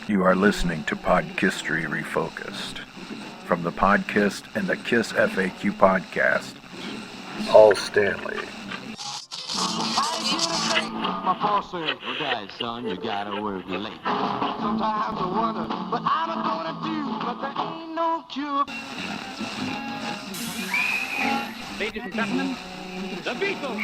You are listening to Podkistory Refocused. From the Podkist and the KISS FAQ podcast, Paul Stanley. My boss says, well, guys, son, you gotta work late. Sometimes I wonder what I'm gonna do, but there ain't no cure. Ladies and gentlemen, the Beatles.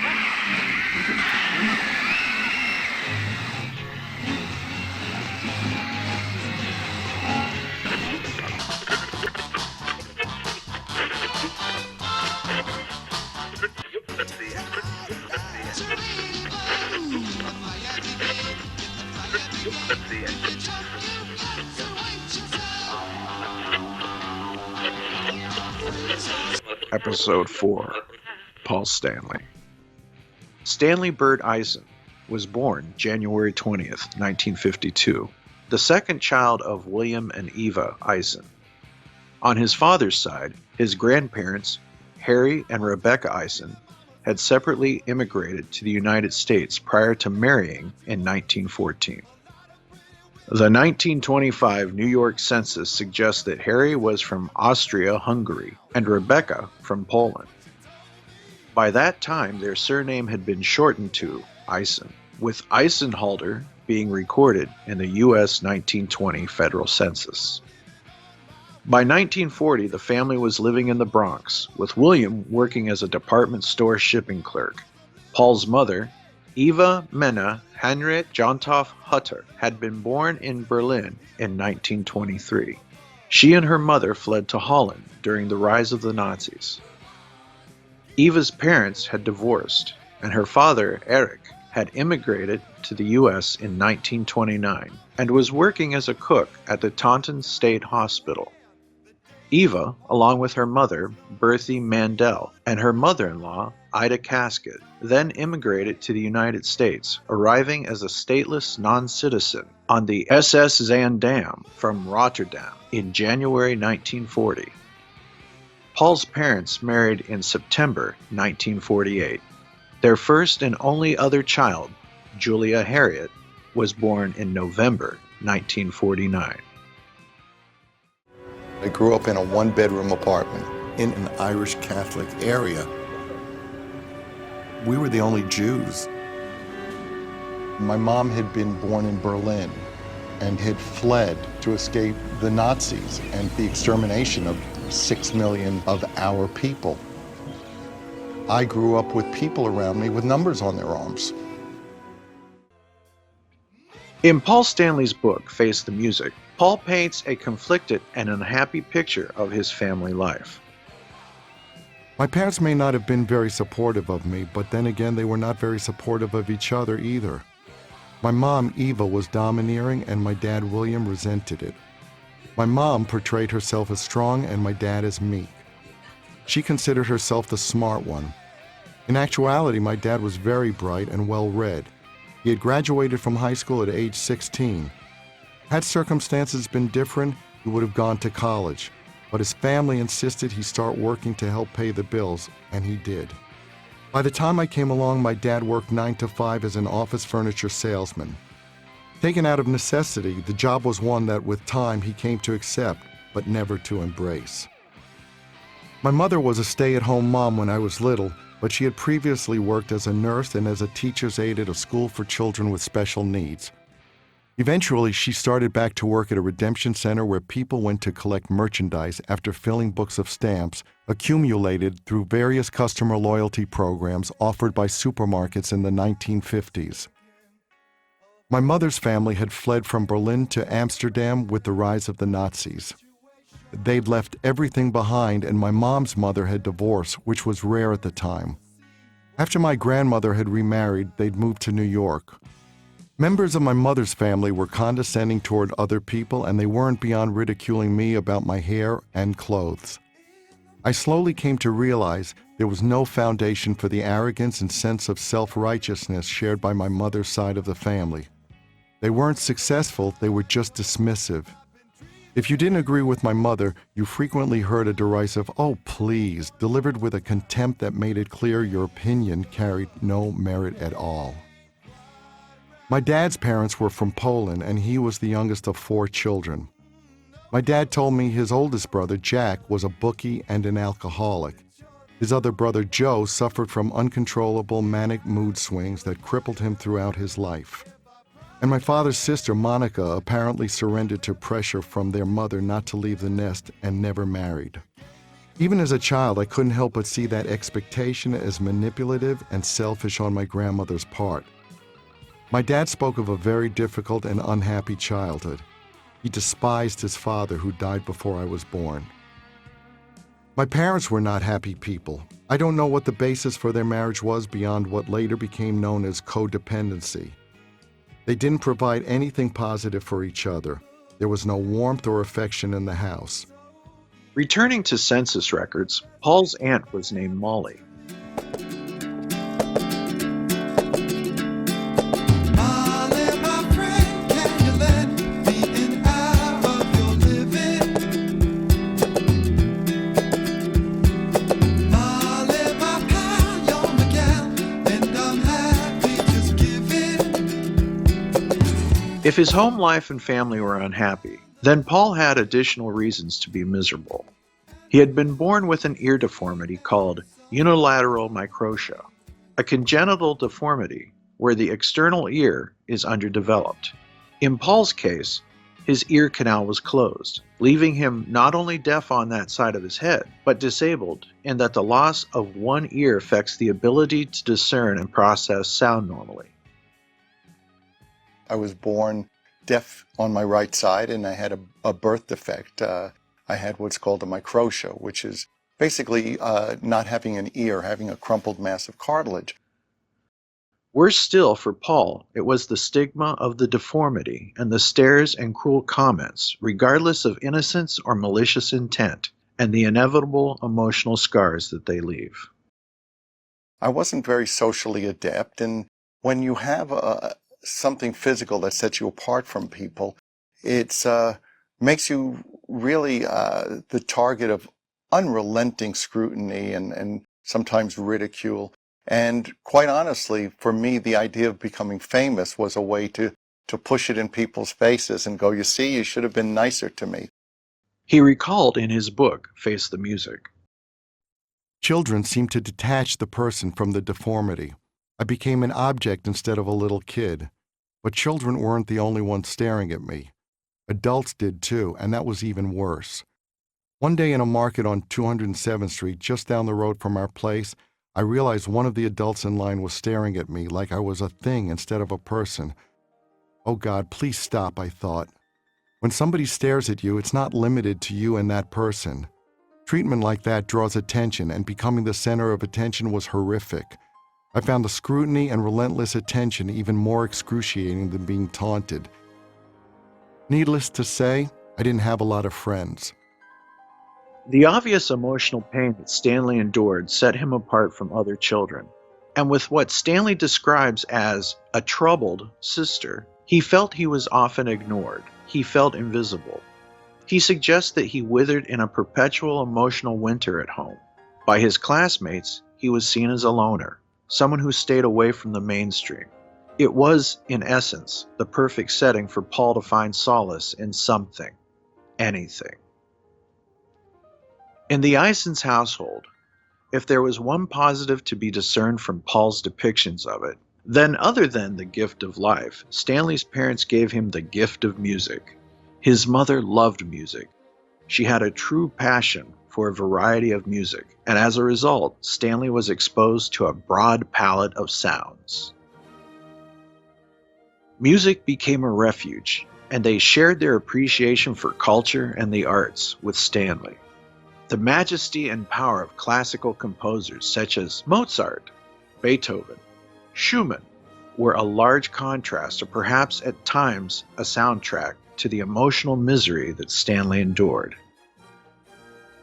Episode 4, Paul Stanley. Stanley Burt Eisen was born January 20th, 1952, the second child of William and Eva Eisen. On his father's side, his grandparents, Harry and Rebecca Eisen, had separately immigrated to the United States prior to marrying in 1914. The 1925 New York census suggests that Harry was from Austria-Hungary and Rebecca from Poland. By that time, their surname had been shortened to Eisen, with Eisenhalter being recorded in the U.S. 1920 federal census. By 1940, the family was living in the Bronx, with William working as a department store shipping clerk. Paul's mother, Eva Mena Henriette Jonthoff Hutter, had been born in Berlin in 1923. She and her mother fled to Holland during the rise of the Nazis. Eva's parents had divorced, and her father, Eric, had immigrated to the U.S. in 1929 and was working as a cook at the Taunton State Hospital. Eva, along with her mother, Berthe Mandel, and her mother-in-law, Ida Casket, then immigrated to the United States, arriving as a stateless non-citizen on the SS Zaandam from Rotterdam in January 1940. Paul's parents married in September 1948. Their first and only other child, Julia Harriet, was born in November 1949. I grew up in a one-bedroom apartment in an Irish Catholic area. We were the only Jews. My mom had been born in Berlin and had fled to escape the Nazis and the extermination of 6 million of our people. I grew up with people around me with numbers on their arms. In Paul Stanley's book, Face the Music, Paul paints a conflicted and unhappy picture of his family life. My parents may not have been very supportive of me, but then again, they were not very supportive of each other either. My mom, Eva, was domineering, and my dad, William, resented it. My mom portrayed herself as strong and my dad as meek. She considered herself the smart one. In actuality, my dad was very bright and well-read. He had graduated from high school at age 16. Had circumstances been different, he would have gone to college, but his family insisted he start working to help pay the bills, and he did. By the time I came along, my dad worked 9 to 5 as an office furniture salesman. Taken out of necessity, the job was one that with time he came to accept, but never to embrace. My mother was a stay-at-home mom when I was little, but she had previously worked as a nurse and as a teacher's aide at a school for children with special needs. Eventually, she started back to work at a redemption center where people went to collect merchandise after filling books of stamps accumulated through various customer loyalty programs offered by supermarkets in the 1950s. My mother's family had fled from Berlin to Amsterdam with the rise of the Nazis. They'd left everything behind, and my mom's mother had divorced, which was rare at the time. After my grandmother had remarried, they'd moved to New York. Members of my mother's family were condescending toward other people, and they weren't beyond ridiculing me about my hair and clothes. I slowly came to realize there was no foundation for the arrogance and sense of self-righteousness shared by my mother's side of the family. They weren't successful, they were just dismissive. If you didn't agree with my mother, you frequently heard a derisive, "Oh, please," delivered with a contempt that made it clear your opinion carried no merit at all. My dad's parents were from Poland, and he was the youngest of 4 children. My dad told me his oldest brother, Jack, was a bookie and an alcoholic. His other brother, Joe, suffered from uncontrollable manic mood swings that crippled him throughout his life. And my father's sister, Monica, apparently surrendered to pressure from their mother not to leave the nest and never married. Even as a child, I couldn't help but see that expectation as manipulative and selfish on my grandmother's part. My dad spoke of a very difficult and unhappy childhood. He despised his father, who died before I was born. My parents were not happy people. I don't know what the basis for their marriage was beyond what later became known as codependency. They didn't provide anything positive for each other. There was no warmth or affection in the house. Returning to census records, Paul's aunt was named Molly. If his home life and family were unhappy, then Paul had additional reasons to be miserable. He had been born with an ear deformity called unilateral microtia, a congenital deformity where the external ear is underdeveloped. In Paul's case, his ear canal was closed, leaving him not only deaf on that side of his head, but disabled in that the loss of one ear affects the ability to discern and process sound normally. I was born deaf on my right side, and I had a birth defect. I had what's called a microtia, which is basically not having an ear, having a crumpled mass of cartilage. Worse still for Paul, it was the stigma of the deformity and the stares and cruel comments, regardless of innocence or malicious intent, and the inevitable emotional scars that they leave. I wasn't very socially adept, and when you have something physical that sets you apart from people, it makes you really the target of unrelenting scrutiny and sometimes ridicule. And quite honestly, for me, the idea of becoming famous was a way to push it in people's faces and go, you see, you should have been nicer to me. He recalled in his book, Face the Music. Children seem to detach the person from the deformity. I became an object instead of a little kid. But children weren't the only ones staring at me. Adults did too, and that was even worse. One day in a market on 207th Street, just down the road from our place, I realized one of the adults in line was staring at me like I was a thing instead of a person. Oh God, please stop, I thought. When somebody stares at you, it's not limited to you and that person. Treatment like that draws attention, and becoming the center of attention was horrific. I found the scrutiny and relentless attention even more excruciating than being taunted. Needless to say, I didn't have a lot of friends. The obvious emotional pain that Stanley endured set him apart from other children. And with what Stanley describes as a troubled sister, he felt he was often ignored. He felt invisible. He suggests that he withered in a perpetual emotional winter at home. By his classmates, he was seen as a loner, someone who stayed away from the mainstream. It was, in essence, the perfect setting for Paul to find solace in something, anything. In the Isons household, if there was one positive to be discerned from Paul's depictions of it, then other than the gift of life, Stanley's parents gave him the gift of music. His mother loved music. She had a true passion for a variety of music, and as a result, Stanley was exposed to a broad palette of sounds. Music became a refuge, and they shared their appreciation for culture and the arts with Stanley. The majesty and power of classical composers such as Mozart, Beethoven, Schumann were a large contrast, or perhaps at times a soundtrack, to the emotional misery that Stanley endured.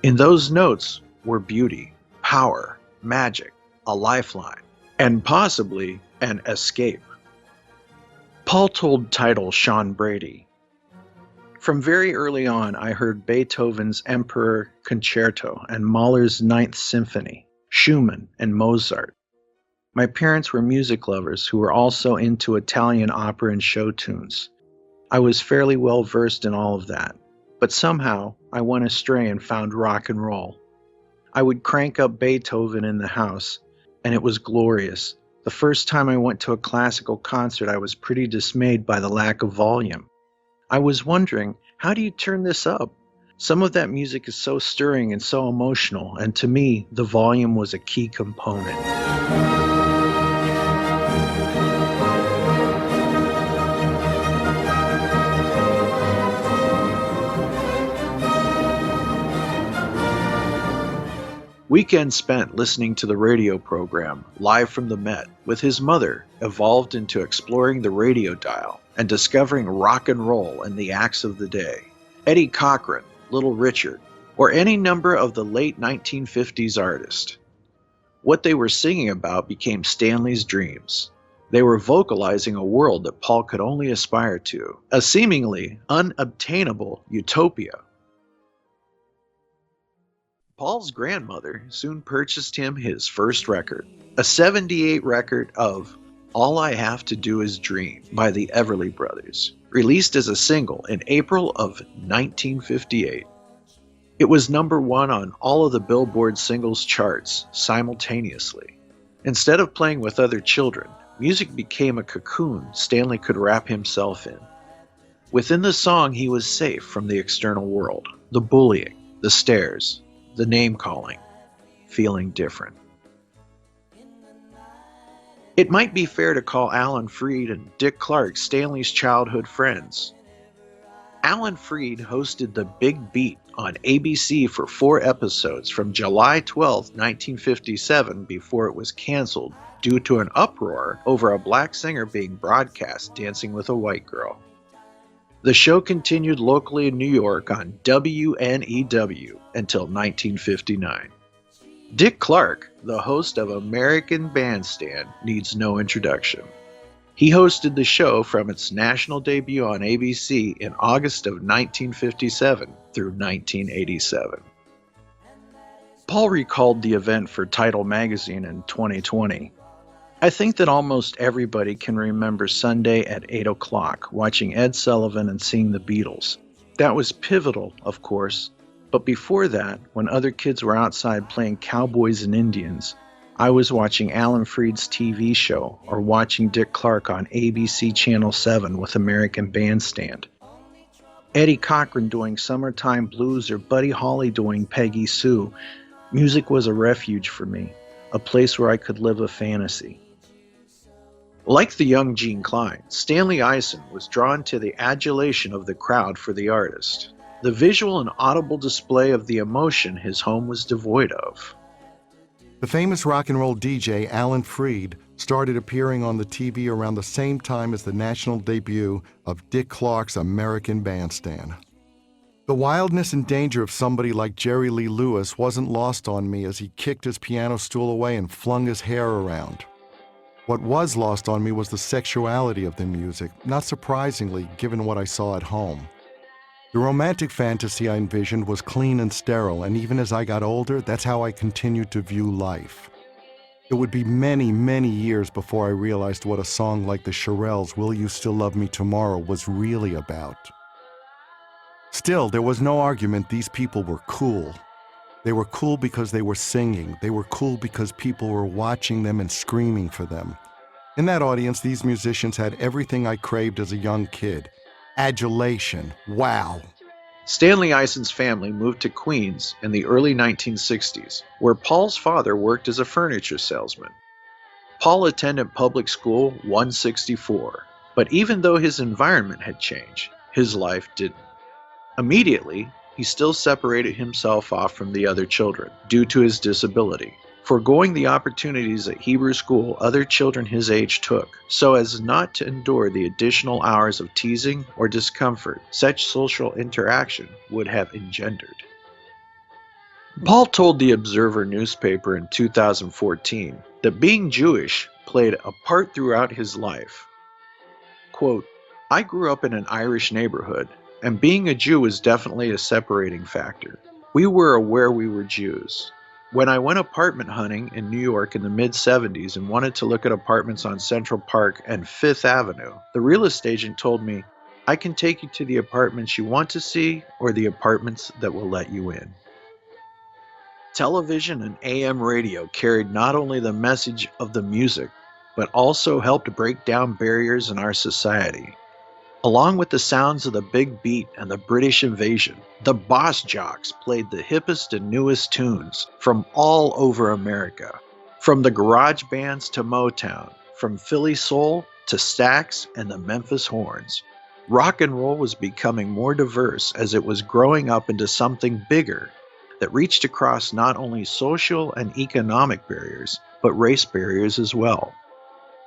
In those notes were beauty, power, magic, a lifeline, and possibly an escape. Paul told Title Sean Brady, "From very early on, I heard Beethoven's Emperor Concerto and Mahler's Ninth Symphony, Schumann and Mozart. My parents were music lovers who were also into Italian opera and show tunes. I was fairly well versed in all of that, but somehow I went astray and found rock and roll. I would crank up Beethoven in the house, and it was glorious. The first time I went to a classical concert, I was pretty dismayed by the lack of volume. I was wondering, how do you turn this up? Some of that music is so stirring and so emotional, and to me, the volume was a key component. Weekends spent listening to the radio program Live from the Met with his mother evolved into exploring the radio dial and discovering rock and roll and the acts of the day. Eddie Cochran, Little Richard, or any number of the late 1950s artists. What they were singing about became Stanley's dreams. They were vocalizing a world that Paul could only aspire to, a seemingly unobtainable utopia. Paul's grandmother soon purchased him his first record, a '78 record of All I Have to Do Is Dream by the Everly Brothers, released as a single in April of 1958. It was number one on all of the Billboard singles charts simultaneously. Instead of playing with other children, music became a cocoon Stanley could wrap himself in. Within the song, he was safe from the external world, the bullying, the stares, the name-calling, feeling different. It might be fair to call Alan Freed and Dick Clark Stanley's childhood friends. Alan Freed hosted The Big Beat on ABC for 4 episodes from July 12, 1957, before it was canceled due to an uproar over a black singer being broadcast dancing with a white girl. The show continued locally in New York on WNEW until 1959. Dick Clark, the host of American Bandstand, needs no introduction. He hosted the show from its national debut on ABC in August of 1957 through 1987. Paul recalled the event for Tidal magazine in 2020. I think that almost everybody can remember Sunday at 8 o'clock, watching Ed Sullivan and seeing the Beatles. That was pivotal, of course, but before that, when other kids were outside playing cowboys and Indians, I was watching Alan Freed's TV show or watching Dick Clark on ABC Channel 7 with American Bandstand. Eddie Cochran doing Summertime Blues or Buddy Holly doing Peggy Sue. Music was a refuge for me, a place where I could live a fantasy. Like the young Gene Klein, Stanley Eisen was drawn to the adulation of the crowd for the artist, the visual and audible display of the emotion his home was devoid of. The famous rock and roll DJ Alan Freed started appearing on the TV around the same time as the national debut of Dick Clark's American Bandstand. The wildness and danger of somebody like Jerry Lee Lewis wasn't lost on me as he kicked his piano stool away and flung his hair around. What was lost on me was the sexuality of the music, not surprisingly, given what I saw at home. The romantic fantasy I envisioned was clean and sterile, and even as I got older, that's how I continued to view life. It would be many, many years before I realized what a song like the Shirelles' Will You Still Love Me Tomorrow was really about. Still, there was no argument these people were cool. They were cool because they were singing. They were cool because people were watching them and screaming for them. In that audience, these musicians had everything I craved as a young kid. Adulation. Wow. Stanley Eisen's family moved to Queens in the early 1960s, where Paul's father worked as a furniture salesman. Paul attended public school 164, but even though his environment had changed, his life didn't. Immediately, he still separated himself off from the other children due to his disability, foregoing the opportunities at Hebrew school other children his age took, so as not to endure the additional hours of teasing or discomfort such social interaction would have engendered. Paul told the Observer newspaper in 2014 that being Jewish played a part throughout his life. Quote, "I grew up in an Irish neighborhood, and being a Jew was definitely a separating factor. We were aware we were Jews. When I went apartment hunting in New York in the mid-70s and wanted to look at apartments on Central Park and Fifth Avenue, the real estate agent told me, "I can take you to the apartments you want to see or the apartments that will let you in." Television and AM radio carried not only the message of the music, but also helped break down barriers in our society. Along with the sounds of the big beat and the British invasion, the Boss Jocks played the hippest and newest tunes from all over America. From the garage bands to Motown, from Philly soul to Stax and the Memphis Horns. Rock and roll was becoming more diverse as it was growing up into something bigger that reached across not only social and economic barriers, but race barriers as well.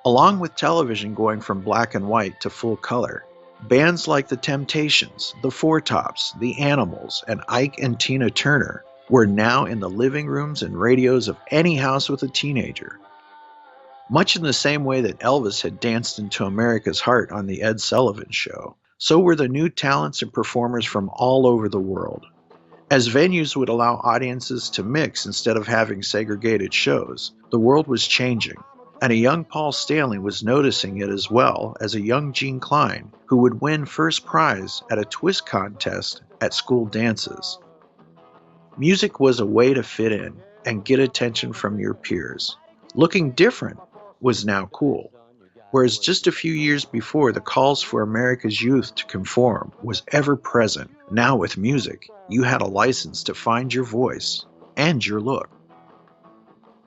Along with television going from black and white to full color, bands like The Temptations, The Four Tops, The Animals, and Ike and Tina Turner were now in the living rooms and radios of any house with a teenager. Much in the same way that Elvis had danced into America's heart on The Ed Sullivan Show, so were the new talents and performers from all over the world. As venues would allow audiences to mix instead of having segregated shows, the world was changing. And a young Paul Stanley was noticing it as well as a young Gene Klein, who would win first prize at a twist contest at school dances. Music was a way to fit in and get attention from your peers. Looking different was now cool, whereas just a few years before the calls for America's youth to conform was ever present. Now with music, you had a license to find your voice and your look.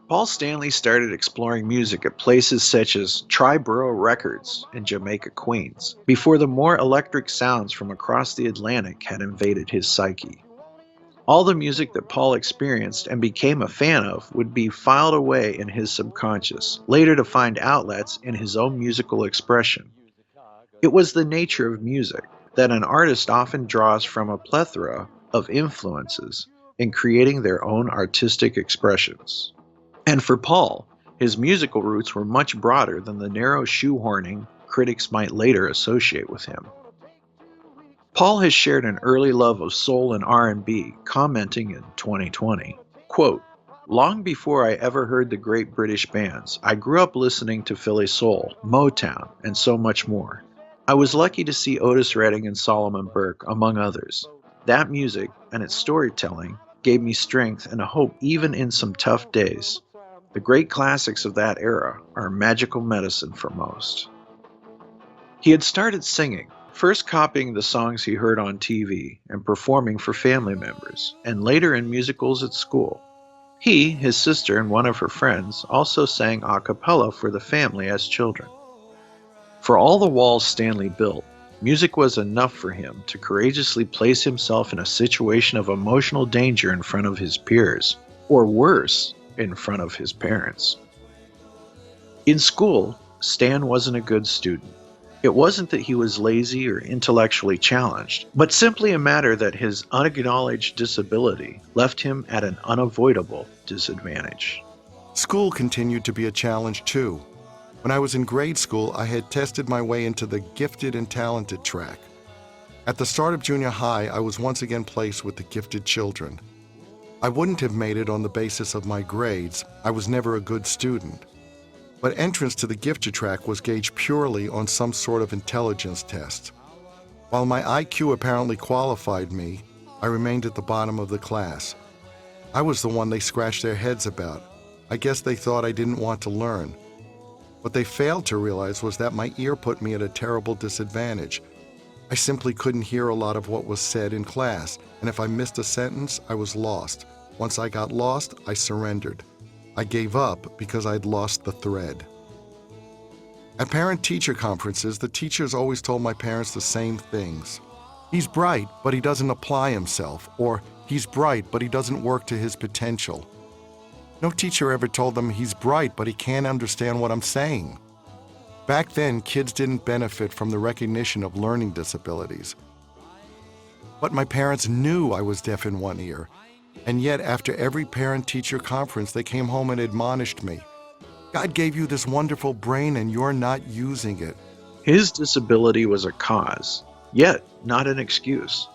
Paul Stanley started exploring music at places such as Triborough Records in Jamaica, Queens, before the more electric sounds from across the Atlantic had invaded his psyche. All the music that Paul experienced and became a fan of would be filed away in his subconscious, later to find outlets in his own musical expression. It was the nature of music that an artist often draws from a plethora of influences in creating their own artistic expressions. And for Paul, his musical roots were much broader than the narrow shoehorning critics might later associate with him. Paul has shared an early love of soul and R&B, commenting in 2020, quote, "Long before I ever heard the great British bands, I grew up listening to Philly soul, Motown, and so much more. I was lucky to see Otis Redding and Solomon Burke, among others. That music and its storytelling gave me strength and a hope even in some tough days. The great classics of that era are magical medicine for most." He had started singing, first copying the songs he heard on TV and performing for family members, and later in musicals at school. He, his sister, and one of her friends also sang a cappella for the family as children. For all the walls Stanley built, music was enough for him to courageously place himself in a situation of emotional danger in front of his peers, or worse, in front of his parents. In school, Stan wasn't a good student. It wasn't that he was lazy or intellectually challenged, but simply a matter that his unacknowledged disability left him at an unavoidable disadvantage. School continued to be a challenge too. When I was in grade school, I had tested my way into the gifted and talented track. At the start of junior high, I was once again placed with the gifted children. I wouldn't have made it on the basis of my grades. I was never a good student. But entrance to the gifted track was gauged purely on some sort of intelligence test. While my IQ apparently qualified me, I remained at the bottom of the class. I was the one they scratched their heads about. I guess they thought I didn't want to learn. What they failed to realize was that my ear put me at a terrible disadvantage. I simply couldn't hear a lot of what was said in class, and if I missed a sentence, I was lost. Once I got lost, I surrendered. I gave up because I'd lost the thread. At parent-teacher conferences, the teachers always told my parents the same things. He's bright, but he doesn't apply himself, or he's bright, but he doesn't work to his potential. No teacher ever told them he's bright, but he can't understand what I'm saying. Back then, kids didn't benefit from the recognition of learning disabilities. But my parents knew I was deaf in one ear. And yet, after every parent-teacher conference, they came home and admonished me. God gave you this wonderful brain and you're not using it. His disability was a cause, yet not an excuse.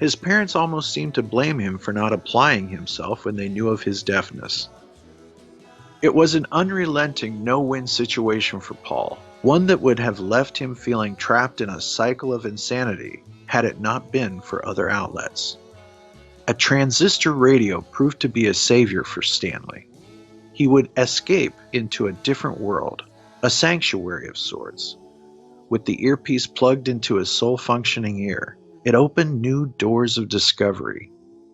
His parents almost seemed to blame him for not applying himself when they knew of his deafness. It was an unrelenting no-win situation for Paul, one that would have left him feeling trapped in a cycle of insanity had it not been for other outlets. A transistor radio proved to be a savior for Stanley. He would escape into a different world, a sanctuary of sorts. With the earpiece plugged into his sole functioning ear, it opened new doors of discovery,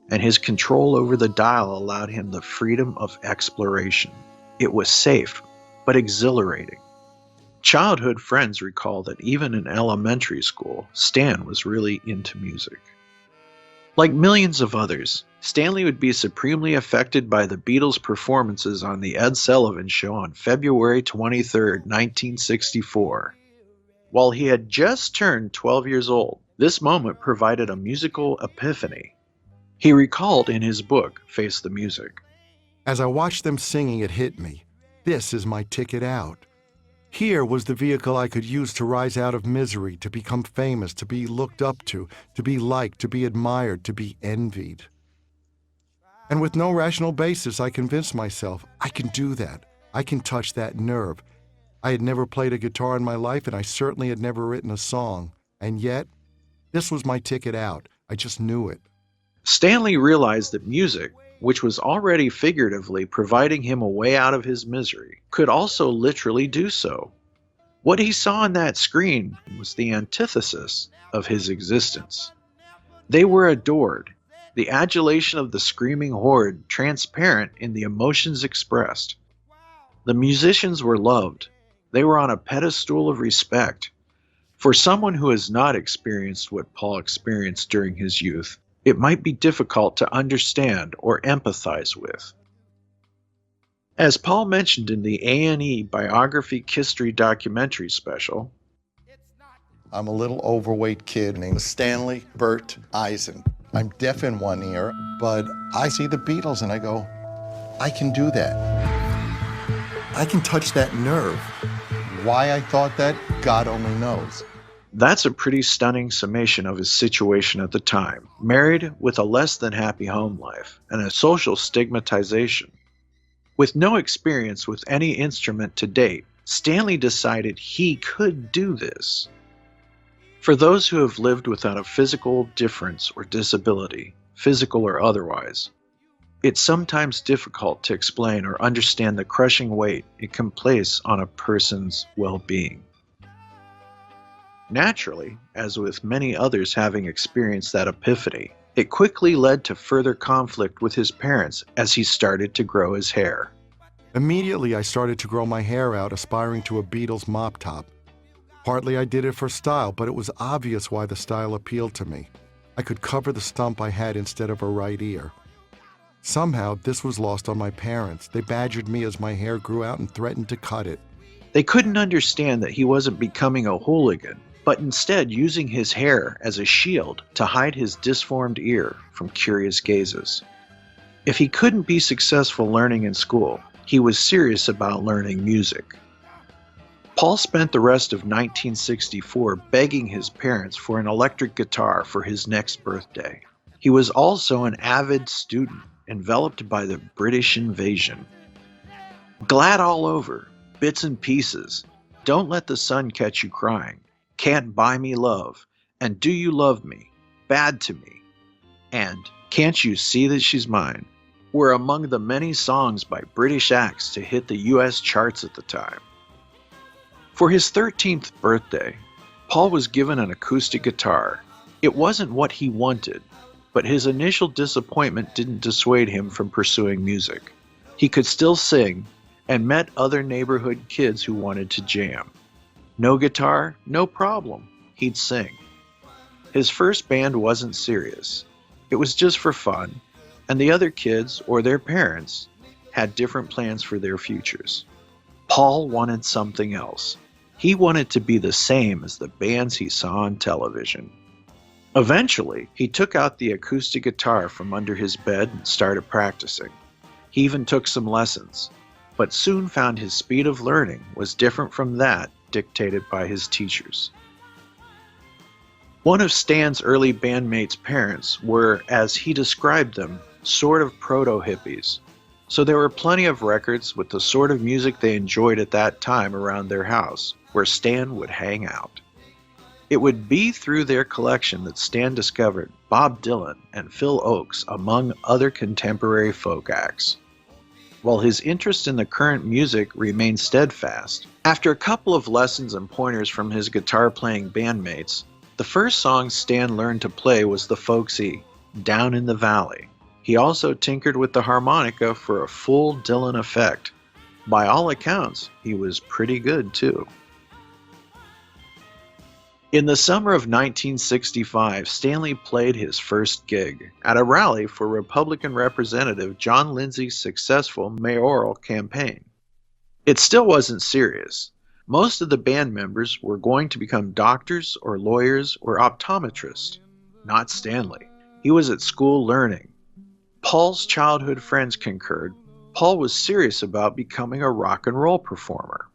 and his control over the dial allowed him the freedom of exploration. It was safe, but exhilarating. Childhood friends recall that even in elementary school, Stan was really into music. Like millions of others, Stanley would be supremely affected by the Beatles' performances on The Ed Sullivan Show on February 23, 1964. While he had just turned 12 years old, this moment provided a musical epiphany. He recalled in his book, Face the Music. As I watched them singing, it hit me. This is my ticket out. Here was the vehicle I could use to rise out of misery, to become famous, to be looked up to be liked, to be admired, to be envied. And with no rational basis, I convinced myself, I can do that. I can touch that nerve. I had never played a guitar in my life, and I certainly had never written a song. And yet, this was my ticket out. I just knew it. Stanley realized that music, which was already figuratively providing him a way out of his misery, could also literally do so. What he saw on that screen was the antithesis of his existence. They were adored, the adulation of the screaming horde transparent in the emotions expressed. The musicians were loved. They were on a pedestal of respect. For someone who has not experienced what Paul experienced during his youth, it might be difficult to understand or empathize with. As Paul mentioned in the A&E Biography History documentary special, I'm a little overweight kid named Stanley Bert Eisen. I'm deaf in one ear, but I see the Beatles and I go, I can do that. I can touch that nerve. Why I thought that, God only knows. that's a pretty stunning summation of his situation at the time, married with a less than happy home life and a social stigmatization. With no experience with any instrument to date, Stanley decided he could do this. For those who have lived without a physical difference or disability, physical or otherwise, it's sometimes difficult to explain or understand the crushing weight it can place on a person's well-being. Naturally, as with many others having experienced that epiphany, it quickly led to further conflict with his parents as he started to grow his hair. Immediately, I started to grow my hair out, aspiring to a Beatles mop top. Partly I did it for style, but it was obvious why the style appealed to me. I could cover the stump I had instead of a right ear. Somehow, this was lost on my parents. They badgered me as my hair grew out and threatened to cut it. They couldn't understand that he wasn't becoming a hooligan, but instead using his hair as a shield to hide his disformed ear from curious gazes. If he couldn't be successful learning in school, he was serious about learning music. Paul spent the rest of 1964 begging his parents for an electric guitar for his next birthday. He was also an avid student, enveloped by the British invasion. Glad all over, Bits and Pieces, Don't Let the Sun Catch You Crying, Can't Buy Me Love, and Do You Love Me, Bad to Me, and Can't You See That She's Mine were among the many songs by British acts to hit the US charts at the time. For his 13th birthday, Paul was given an acoustic guitar. It wasn't what he wanted, but his initial disappointment didn't dissuade him from pursuing music. He could still sing and met other neighborhood kids who wanted to jam. No guitar, no problem. He'd sing. His first band wasn't serious. It was just for fun, and the other kids or their parents had different plans for their futures. Paul wanted something else. He wanted to be the same as the bands he saw on television. Eventually, he took out the acoustic guitar from under his bed and started practicing. He even took some lessons, but soon found his speed of learning was different from that dictated by his teachers. One of Stan's early bandmates' parents were, as he described them, sort of proto-hippies. So there were plenty of records with the sort of music they enjoyed at that time around their house, where Stan would hang out. It would be through their collection that Stan discovered Bob Dylan and Phil Ochs, among other contemporary folk acts. While his interest in the current music remained steadfast, after a couple of lessons and pointers from his guitar-playing bandmates, the first song Stan learned to play was the folksy Down in the Valley. He also tinkered with the harmonica for a full Dylan effect. By all accounts, he was pretty good too. In the summer of 1965, Stanley played his first gig at a rally for Republican Representative John Lindsay's successful mayoral campaign. It still wasn't serious. Most of the band members were going to become doctors or lawyers or optometrists. Not Stanley. He was at school learning. Paul's childhood friends concurred. Paul was serious about becoming a rock and roll performer.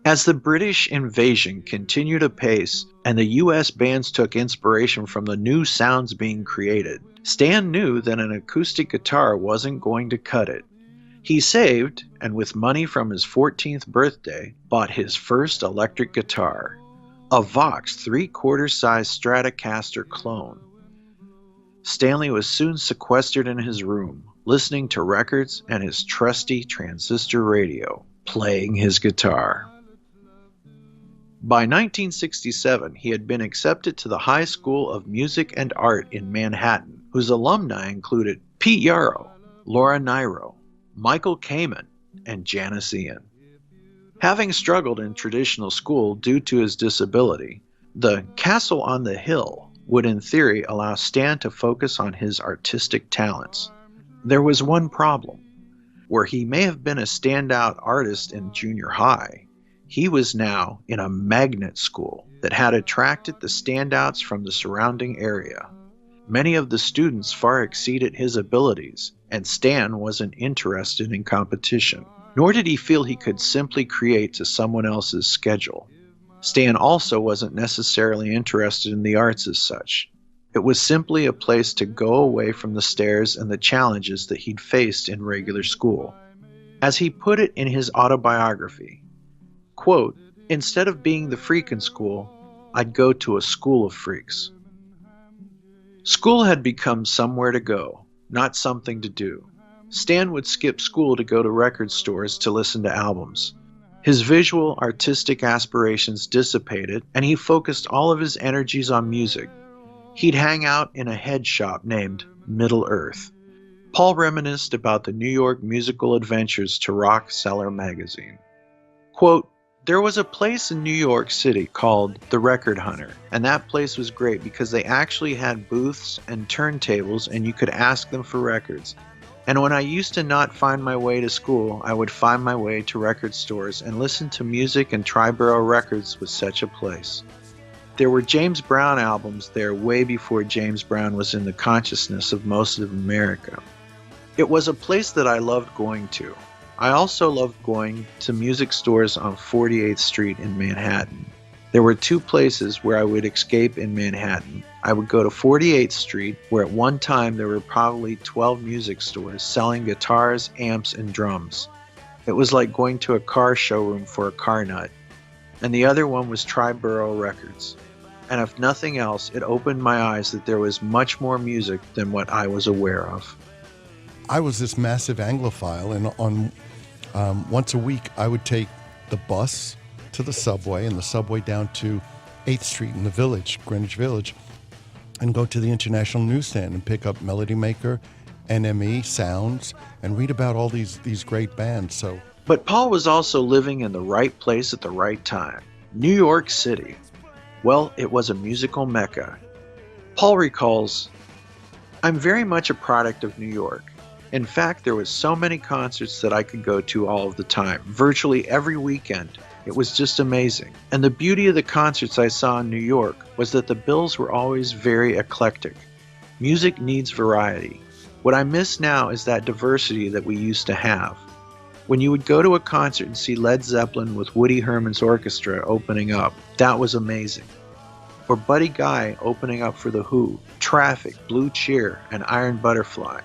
As the British invasion continued apace and the U.S. bands took inspiration from the new sounds being created, Stan knew that an acoustic guitar wasn't going to cut it. He saved, and with money from his 14th birthday, bought his first electric guitar, a Vox 3/4 size Stratocaster clone. Stanley was soon sequestered in his room, listening to records and his trusty transistor radio, playing his guitar. By 1967, he had been accepted to the High School of Music and Art in Manhattan, whose alumni included Pete Yarrow, Laura Nyro, Michael Kamen, and Janis Ian. Having struggled in traditional school due to his disability, the Castle on the Hill would in theory allow Stan to focus on his artistic talents. There was one problem. Where he may have been a standout artist in junior high, he was now in a magnet school that had attracted the standouts from the surrounding area. Many of the students far exceeded his abilities, and Stan wasn't interested in competition, nor did he feel he could simply create to someone else's schedule. Stan also wasn't necessarily interested in the arts as such. It was simply a place to go away from the stares and the challenges that he'd faced in regular school. As he put it in his autobiography, quote, "Instead of being the freak in school, I'd go to a school of freaks." School had become somewhere to go, not something to do. Stan would skip school to go to record stores to listen to albums. His visual, artistic aspirations dissipated, and he focused all of his energies on music. He'd hang out in a head shop named Middle Earth. Paul reminisced about the New York musical adventures to Rock Seller magazine. Quote, "There was a place in New York City called The Record Hunter, and that place was great because they actually had booths and turntables and you could ask them for records. And when I used to not find my way to school, I would find my way to record stores and listen to music, and Triborough Records was such a place. There were James Brown albums there way before James Brown was in the consciousness of most of America. It was a place that I loved going to. I also loved going to music stores on 48th Street in Manhattan. There were two places where I would escape in Manhattan. I would go to 48th Street, where at one time there were probably 12 music stores selling guitars, amps, and drums. It was like going to a car showroom for a car nut. And the other one was Triborough Records. And if nothing else, it opened my eyes that there was much more music than what I was aware of. I was this massive Anglophile, and once a week I would take the bus to the subway and the subway down to 8th Street in the Village, Greenwich Village, and go to the International Newsstand and pick up Melody Maker, NME, Sounds, and read about all these great bands. But Paul was also living in the right place at the right time. New York City. Well, it was a musical mecca. Paul recalls, "I'm very much a product of New York. In fact, there was so many concerts that I could go to all of the time, virtually every weekend. It was just amazing. And the beauty of the concerts I saw in New York was that the bills were always very eclectic. Music needs variety. What I miss now is that diversity that we used to have. When you would go to a concert and see Led Zeppelin with Woody Herman's orchestra opening up, that was amazing. Or Buddy Guy opening up for The Who, Traffic, Blue Cheer, and Iron Butterfly.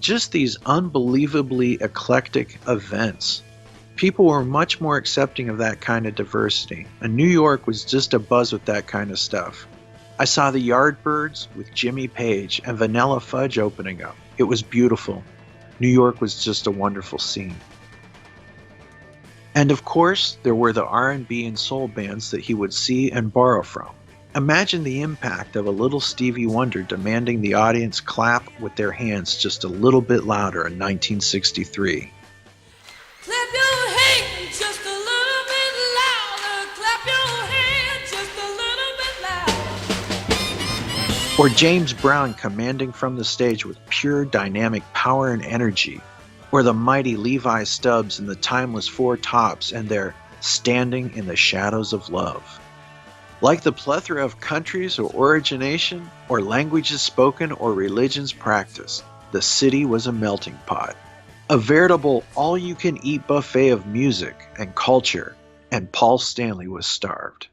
Just these unbelievably eclectic events. People were much more accepting of that kind of diversity, and New York was just abuzz with that kind of stuff. I saw the Yardbirds with Jimmy Page and Vanilla Fudge opening up. It was beautiful. New York was just a wonderful scene. And of course, there were the R&B and soul bands that he would see and borrow from. Imagine the impact of a little Stevie Wonder demanding the audience clap with their hands just a little bit louder in 1963. Clap your hands just a little bit louder. Clap your hands just a little bit louder. Or James Brown commanding from the stage with pure dynamic power and energy. Or the mighty Levi Stubbs and the timeless Four Tops and their Standing in the Shadows of Love. Like the plethora of countries or origination, or languages spoken or religions practiced, the city was a melting pot. A veritable all-you-can-eat buffet of music and culture, and Paul Stanley was starved.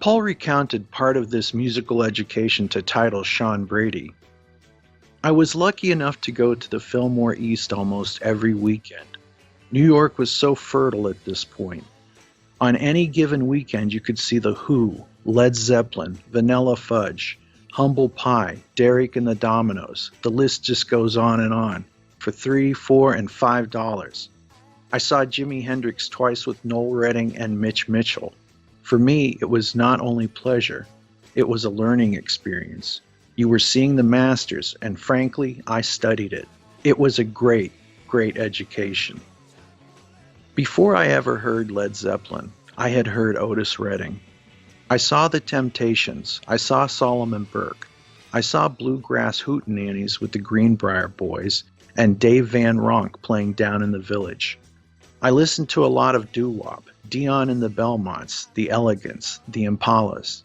Paul recounted part of this musical education to title Sean Brady. I was lucky enough to go to the Fillmore East almost every weekend. New York was so fertile at this point. On any given weekend, you could see The Who, Led Zeppelin, Vanilla Fudge, Humble Pie, Derek and the Dominoes. The list just goes on, for $3, $4, and $5. I saw Jimi Hendrix twice with Noel Redding and Mitch Mitchell. For me, it was not only pleasure, it was a learning experience. You were seeing the masters, and frankly, I studied it. It was a great, great education. Before I ever heard Led Zeppelin, I had heard Otis Redding. I saw the Temptations. I saw Solomon Burke. I saw bluegrass hootenannies with the Greenbrier Boys and Dave Van Ronk playing Down in the Village. I listened to a lot of doo-wop, Dion and the Belmonts, the Elegants, the Impalas.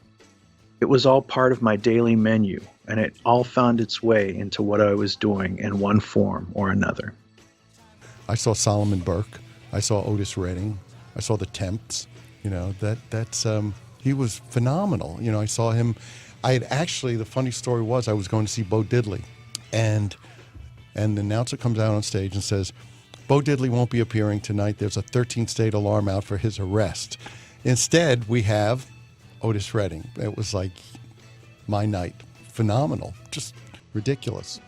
It was all part of my daily menu, and it all found its way into what I was doing in one form or another. I saw Solomon Burke. I saw Otis Redding. I saw the Temps. He was phenomenal. I saw him. The funny story was I was going to see Bo Diddley, and the announcer comes out on stage and says, Bo Diddley won't be appearing tonight. There's a 13-state alarm out for his arrest. Instead, we have Otis Redding. It was like my night. Phenomenal. Just ridiculous.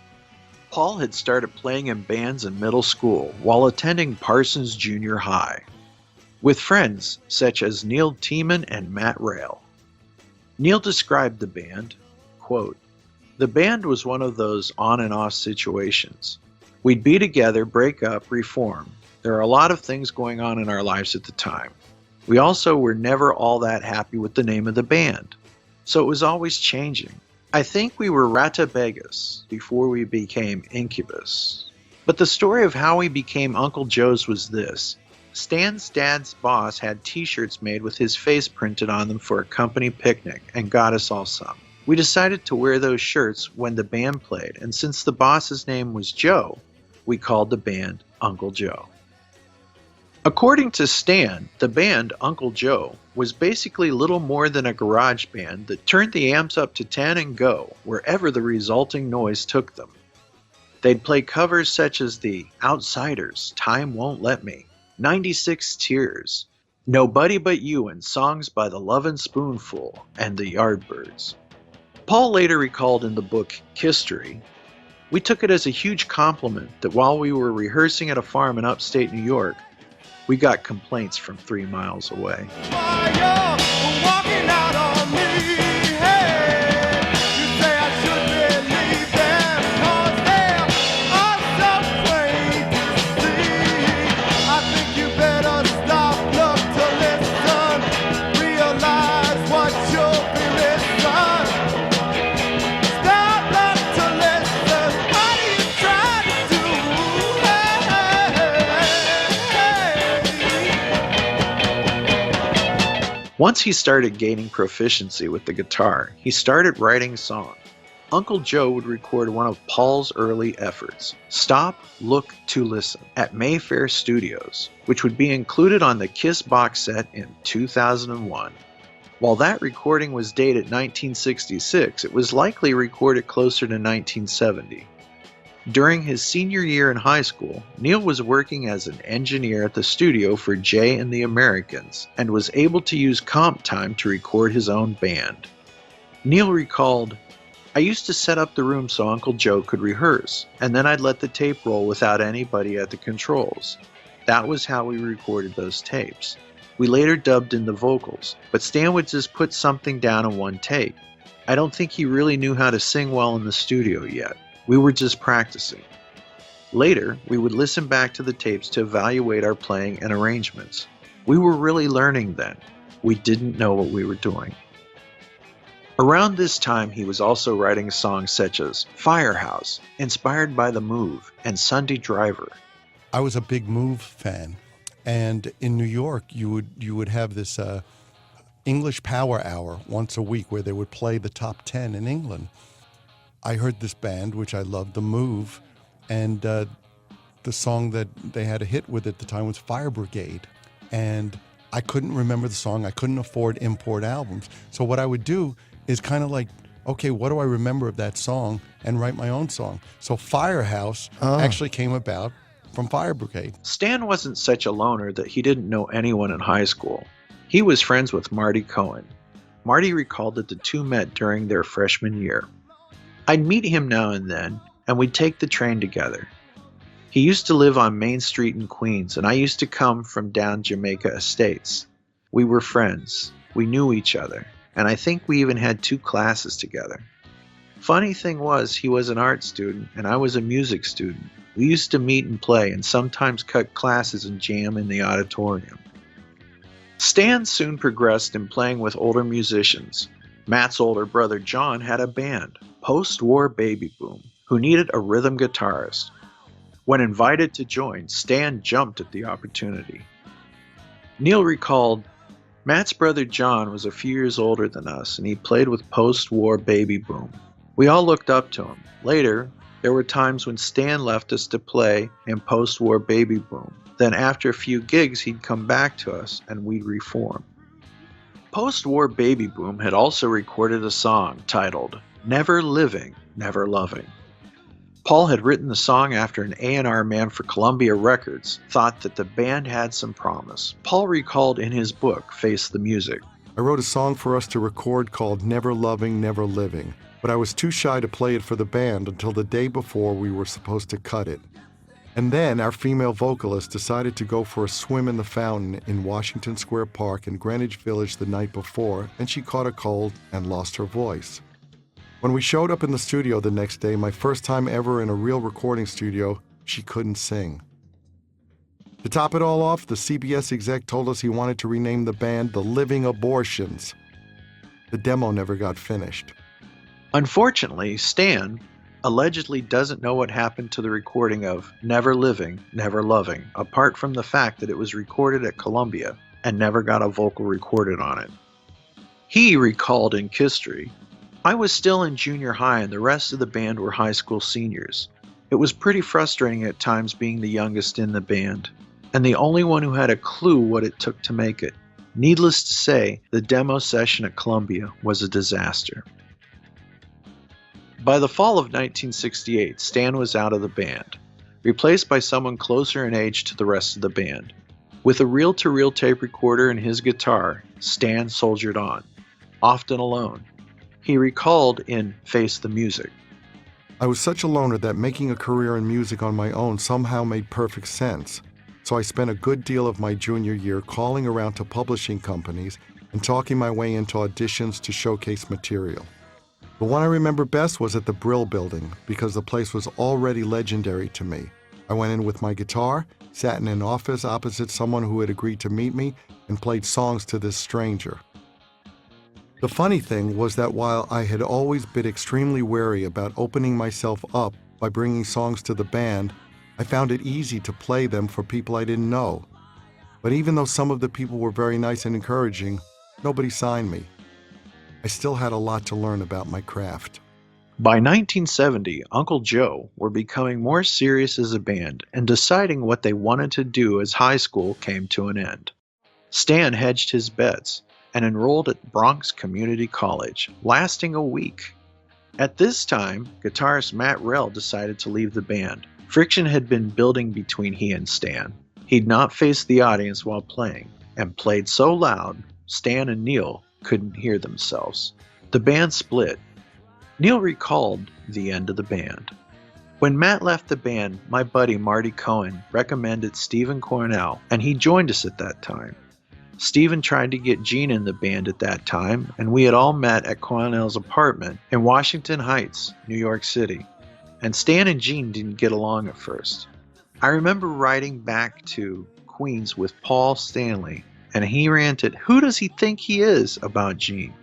Paul had started playing in bands in middle school while attending Parsons Junior High, with friends such as Neil Tiemann and Matt Rail. Neil described the band, quote, "The band was one of those on and off situations. We'd be together, break up, reform. There are a lot of things going on in our lives at the time. We also were never all that happy with the name of the band, so it was always changing. I think we were Ratabagas before we became Incubus. But the story of how we became Uncle Joe's was this. Stan's dad's boss had t-shirts made with his face printed on them for a company picnic and got us all some. We decided to wear those shirts when the band played, and since the boss's name was Joe, we called the band Uncle Joe." According to Stan, the band Uncle Joe was basically little more than a garage band that turned the amps up to 10 and go wherever the resulting noise took them. They'd play covers such as the Outsiders, Time Won't Let Me, 96 Tears, Nobody But You, and songs by the Lovin' Spoonful and the Yardbirds. Paul later recalled in the book History, "We took it as a huge compliment that while we were rehearsing at a farm in upstate New York, we got complaints from 3 miles away." Once he started gaining proficiency with the guitar, he started writing songs. Uncle Joe would record one of Paul's early efforts, Stop, Look to Listen, at Mayfair Studios, which would be included on the Kiss box set in 2001. While that recording was dated 1966, it was likely recorded closer to 1970. During his senior year in high school, Neil was working as an engineer at the studio for Jay and the Americans and was able to use comp time to record his own band. Neil recalled, "I used to set up the room so Uncle Joe could rehearse, and then I'd let the tape roll without anybody at the controls. That was how we recorded those tapes. We later dubbed in the vocals, but Stan would just put something down in one take. I don't think he really knew how to sing well in the studio yet. We were just practicing. Later, we would listen back to the tapes to evaluate our playing and arrangements. We were really learning then. We didn't know what we were doing." Around this time, he was also writing songs such as Firehouse, inspired by The Move, and Sunday Driver. I was a big Move fan, and in New York, you would have this English Power Hour once a week where they would play the top 10 in England. I heard this band, which I loved, The Move, and the song that they had a hit with at the time was Fire Brigade. And I couldn't remember the song. I couldn't afford import albums. So what I would do is kind of like, okay, what do I remember of that song, and write my own song. So Firehouse actually came about from Fire Brigade. Stan wasn't such a loner that he didn't know anyone in high school. He was friends with Marty Cohen. Marty recalled that the two met during their freshman year. "I'd meet him now and then, and we'd take the train together. He used to live on Main Street in Queens, and I used to come from down Jamaica Estates. We were friends. We knew each other, and I think we even had 2 classes together. Funny thing was, he was an art student, and I was a music student. We used to meet and play, and sometimes cut classes and jam in the auditorium." Stan soon progressed in playing with older musicians. Matt's older brother John had a band, Post-War Baby Boom, who needed a rhythm guitarist. When invited to join, Stan jumped at the opportunity. Neil recalled, "Matt's brother John was a few years older than us, and he played with Post-War Baby Boom. We all looked up to him. Later, there were times when Stan left us to play in Post-War Baby Boom. Then after a few gigs, he'd come back to us, and we'd reform." Post-War Baby Boom had also recorded a song titled Never Living, Never Loving. Paul had written the song after an A&R man for Columbia Records thought that the band had some promise. Paul recalled in his book, Face the Music, I wrote a song for us to record called Never Loving, Never Living, but I was too shy to play it for the band until the day before we were supposed to cut it. And then our female vocalist decided to go for a swim in the fountain in Washington Square Park in Greenwich Village the night before, and she caught a cold and lost her voice. When we showed up in the studio the next day, my first time ever in a real recording studio, she couldn't sing. To top it all off, the CBS exec told us he wanted to rename the band the Living Abortions. The demo never got finished. Unfortunately, Stan allegedly doesn't know what happened to the recording of Never Living, Never Loving, apart from the fact that it was recorded at Columbia and never got a vocal recorded on it. He recalled in History, "I was still in junior high and the rest of the band were high school seniors. It was pretty frustrating at times being the youngest in the band, and the only one who had a clue what it took to make it. Needless to say, the demo session at Columbia was a disaster." By the fall of 1968, Stan was out of the band, replaced by someone closer in age to the rest of the band. With a reel-to-reel tape recorder and his guitar, Stan soldiered on, often alone. He recalled in Face the Music, I was such a loner that making a career in music on my own somehow made perfect sense. So I spent a good deal of my junior year calling around to publishing companies and talking my way into auditions to showcase material. The one I remember best was at the Brill Building because the place was already legendary to me. I went in with my guitar, sat in an office opposite someone who had agreed to meet me, and played songs to this stranger. The funny thing was that while I had always been extremely wary about opening myself up by bringing songs to the band, I found it easy to play them for people I didn't know. But even though some of the people were very nice and encouraging, nobody signed me. I still had a lot to learn about my craft. By 1970, Uncle Joe were becoming more serious as a band and deciding what they wanted to do as high school came to an end. Stan hedged his bets and enrolled at Bronx Community College, lasting a week. At this time, guitarist Matt Rell decided to leave the band. Friction had been building between he and Stan. He'd not faced the audience while playing, and played so loud, Stan and Neil couldn't hear themselves. The band split. Neil recalled the end of the band. When Matt left the band, my buddy Marty Cohen recommended Stephen Cornell, and he joined us at that time. Stephen tried to get Gene in the band at that time, and we had all met at Cornell's apartment in Washington Heights, New York City. And Stan and Gene didn't get along at first. I remember riding back to Queens with Paul Stanley, and he ranted, "Who does he think he is?" about Gene.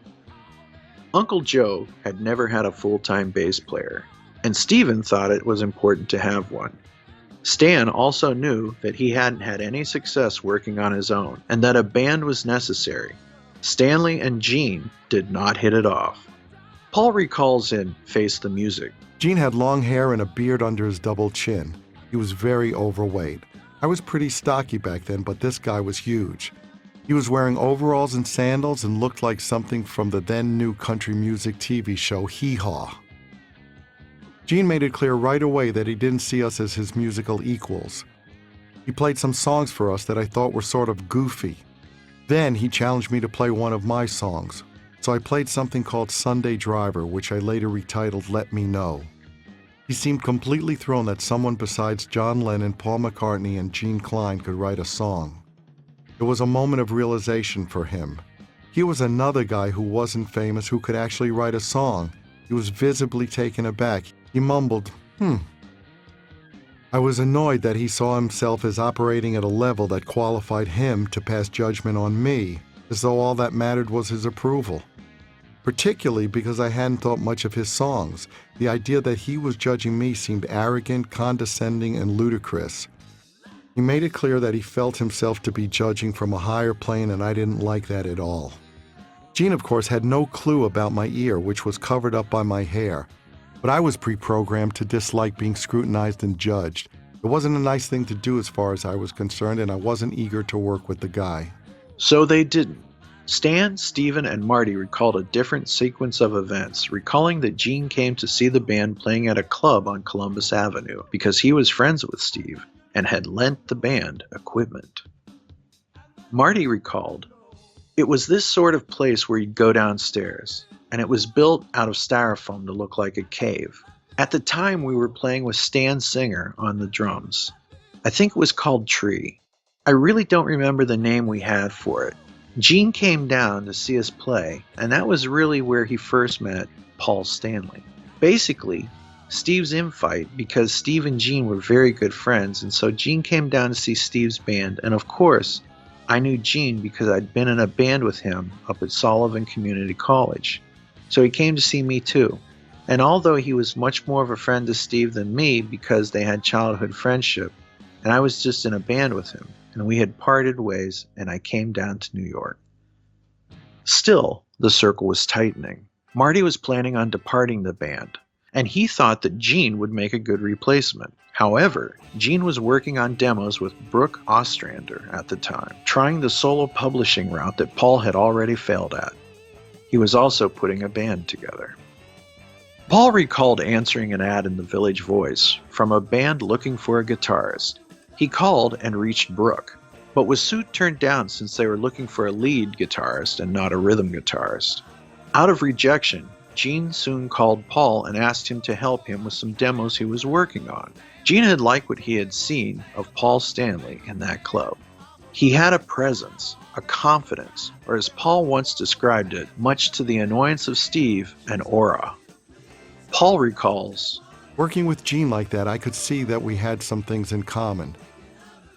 Uncle Joe had never had a full-time bass player, and Stephen thought it was important to have one. Stan also knew that he hadn't had any success working on his own, and that a band was necessary. Stanley and Gene did not hit it off. Paul recalls in Face the Music. Gene had long hair and a beard under his double chin. He was very overweight. I was pretty stocky back then, but this guy was huge. He was wearing overalls and sandals and looked like something from the then new country music TV show Hee Haw. Gene made it clear right away that he didn't see us as his musical equals. He played some songs for us that I thought were sort of goofy. Then he challenged me to play one of my songs, so I played something called Sunday Driver, which I later retitled Let Me Know. He seemed completely thrown that someone besides John Lennon, Paul McCartney, and Gene Klein could write a song. It was a moment of realization for him. He was another guy who wasn't famous who could actually write a song. He was visibly taken aback. He mumbled, I was annoyed that he saw himself as operating at a level that qualified him to pass judgment on me, as though all that mattered was his approval. Particularly because I hadn't thought much of his songs. The idea that he was judging me seemed arrogant, condescending, and ludicrous. He made it clear that he felt himself to be judging from a higher plane, and I didn't like that at all. Gene, of course, had no clue about my ear, which was covered up by my hair. But I was pre-programmed to dislike being scrutinized and judged. It wasn't a nice thing to do as far as I was concerned, and I wasn't eager to work with the guy. So they didn't. Stan, Stephen, and Marty recalled a different sequence of events, recalling that Gene came to see the band playing at a club on Columbus Avenue because he was friends with Steve and had lent the band equipment. Marty recalled, "It was this sort of place where you'd go downstairs, and it was built out of styrofoam to look like a cave. At the time, we were playing with Stan Singer on the drums. I think it was called Tree. I really don't remember the name we had for it. Gene came down to see us play, and that was really where he first met Paul Stanley. Basically, Steve's in fight because Steve and Gene were very good friends, and so Gene came down to see Steve's band, and of course, I knew Gene because I'd been in a band with him up at Sullivan Community College. So he came to see me too. And although he was much more of a friend to Steve than me because they had childhood friendship, and I was just in a band with him, and we had parted ways, and I came down to New York." Still, the circle was tightening. Marty was planning on departing the band, and he thought that Gene would make a good replacement. However, Gene was working on demos with Brooke Ostrander at the time, trying the solo publishing route that Paul had already failed at. He was also putting a band together. Paul recalled answering an ad in the Village Voice from a band looking for a guitarist. He called and reached Brooke, but was soon turned down since they were looking for a lead guitarist and not a rhythm guitarist. Out of rejection, Gene soon called Paul and asked him to help him with some demos he was working on. Gene had liked what he had seen of Paul Stanley in that club. He had a presence, a confidence, or as Paul once described it, much to the annoyance of Steve, an aura. Paul recalls, Working with Gene like that, I could see that we had some things in common.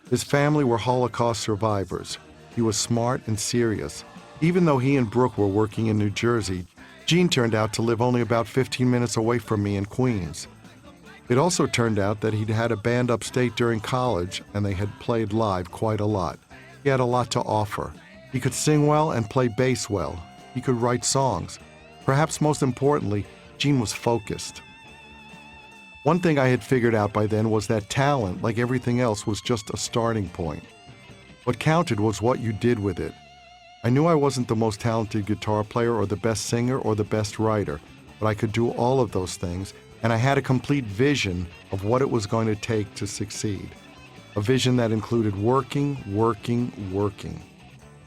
His family were Holocaust survivors. He was smart and serious. Even though he and Brooke were working in New Jersey, Gene turned out to live only about 15 minutes away from me in Queens. It also turned out that he'd had a band upstate during college, and they had played live quite a lot. He had a lot to offer. He could sing well and play bass well. He could write songs. Perhaps most importantly, Gene was focused. One thing I had figured out by then was that talent, like everything else, was just a starting point. What counted was what you did with it. I knew I wasn't the most talented guitar player or the best singer or the best writer, but I could do all of those things, and I had a complete vision of what it was going to take to succeed. A vision that included working.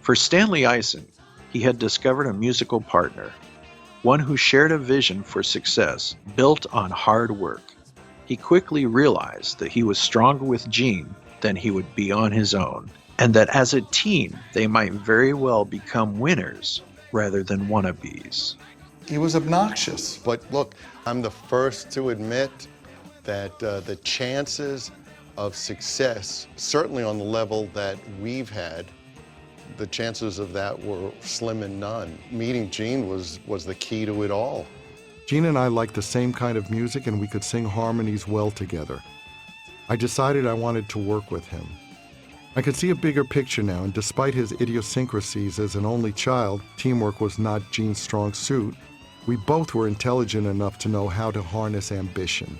For Stanley Eisen, he had discovered a musical partner, one who shared a vision for success built on hard work. He quickly realized that he was stronger with Gene than he would be on his own, and that as a team they might very well become winners rather than wannabes. He was obnoxious, but look, I'm the first to admit that the chances of success, certainly on the level that we've had, the chances of that were slim and none. Meeting Gene was the key to it all. Gene and I liked the same kind of music, and we could sing harmonies well together. I decided I wanted to work with him. I could see a bigger picture now, and despite his idiosyncrasies as an only child, teamwork was not Gene's strong suit. We both were intelligent enough to know how to harness ambition.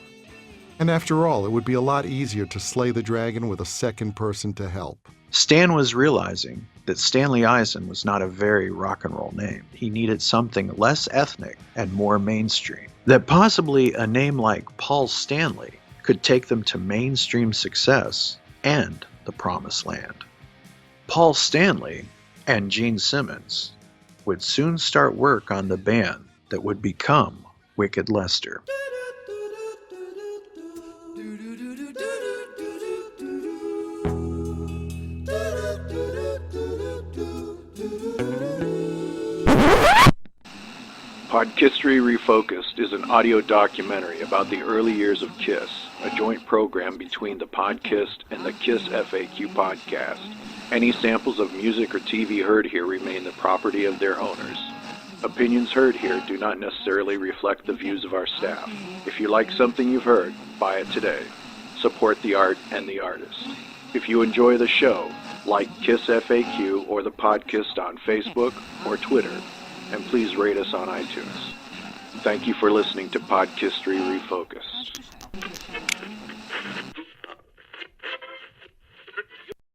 And after all, it would be a lot easier to slay the dragon with a second person to help. Stan was realizing that Stanley Eisen was not a very rock and roll name. He needed something less ethnic and more mainstream. That possibly a name like Paul Stanley could take them to mainstream success and the promised land. Paul Stanley and Gene Simmons would soon start work on the band that would become Wicked Lester. Podkistory Refocused is an audio documentary about the early years of KISS, a joint program between the Podkist and the KISS FAQ podcast. Any samples of music or TV heard here remain the property of their owners. Opinions heard here do not necessarily reflect the views of our staff. If you like something you've heard, buy it today. Support the art and the artist. If you enjoy the show, like KISS FAQ or the Podkist on Facebook or Twitter, and please rate us on iTunes. Thank you for listening to Podkistory Refocused.